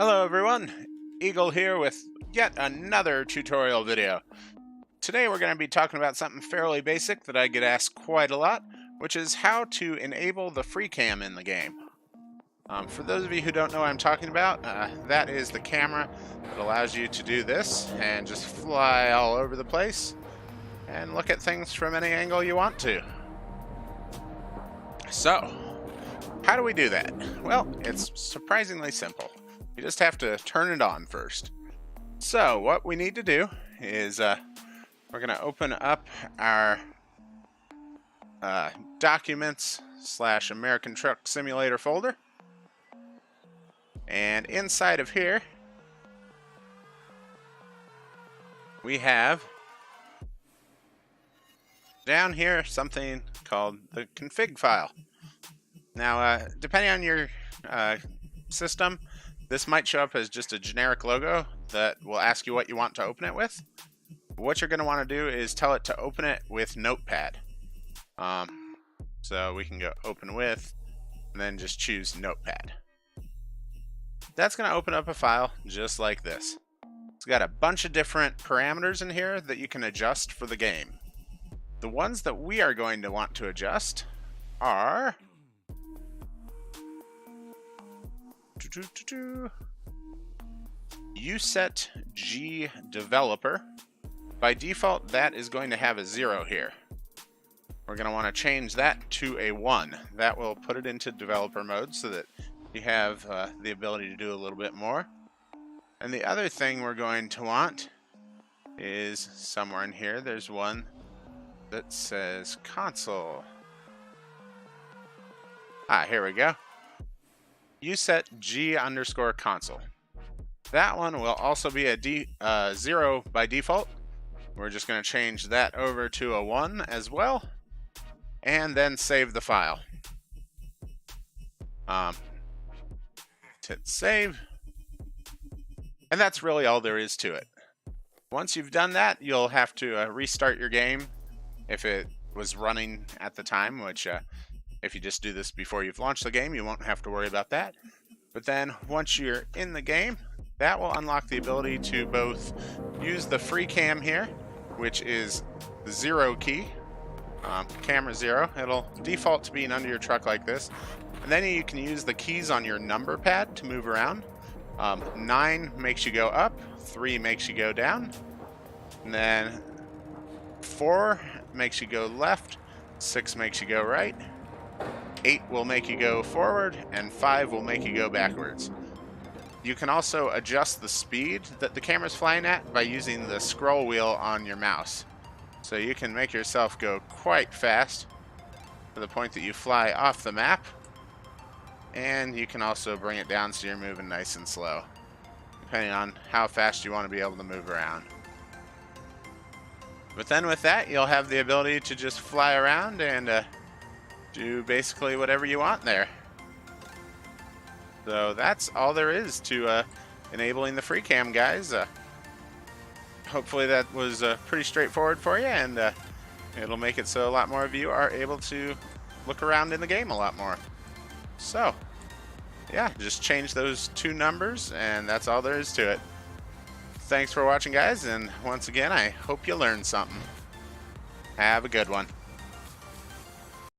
Hello everyone, Eagle here with yet another tutorial video. Today we're going to be talking about something fairly basic that I get asked quite a lot, which is how to enable the free cam in the game. For those of you who don't know what I'm talking about, that is the camera that allows you to do this and just fly all over the place and look at things from any angle you want to. So, how do we do that? Well, it's surprisingly simple. You just have to turn it on first. So what we need to do is we're going to open up our documents / American Truck Simulator folder. And inside of here, we have down here something called the config file. Now, depending on your system, this might show up as just a generic logo that will ask you what you want to open it with. What you're going to want to do is tell it to open it with Notepad. So we can go open with, and then just choose Notepad. That's going to open up a file just like this. It's got a bunch of different parameters in here that you can adjust for the game. The ones that we are going to want to adjust are uset G developer. By default, that is going to have a 0 here. We're going to want to change that to a 1. That will put it into developer mode so that you have the ability to do a little bit more. And the other thing we're going to want is somewhere in here, there's one that says console. Here we go. Uset G _ console. That one will also be a 0 by default. We're just going to change that over to a 1 as well, and then save the file. Hit save, and that's really all there is to it. Once you've done that, you'll have to restart your game if it was running at the time, which if you just do this before you've launched the game, you won't have to worry about that. But then once you're in the game, that will unlock the ability to both use the free cam here, which is the 0 key, camera 0. It'll default to being under your truck like this. And then you can use the keys on your number pad to move around. 9 makes you go up, 3 makes you go down, and then 4 makes you go left, 6 makes you go right, 8 will make you go forward, and 5 will make you go backwards. You can also adjust the speed that the camera's flying at by using the scroll wheel on your mouse. So you can make yourself go quite fast to the point that you fly off the map, and you can also bring it down so you're moving nice and slow, depending on how fast you want to be able to move around. But then with that, you'll have the ability to just fly around and do basically whatever you want there. So that's all there is to enabling the free cam, guys. Hopefully that was pretty straightforward for you, and it'll make it so a lot more of you are able to look around in the game a lot more. So yeah, just change those 2 numbers, and that's all there is to it. Thanks for watching, guys, and once again, I hope you learned something. Have a good one.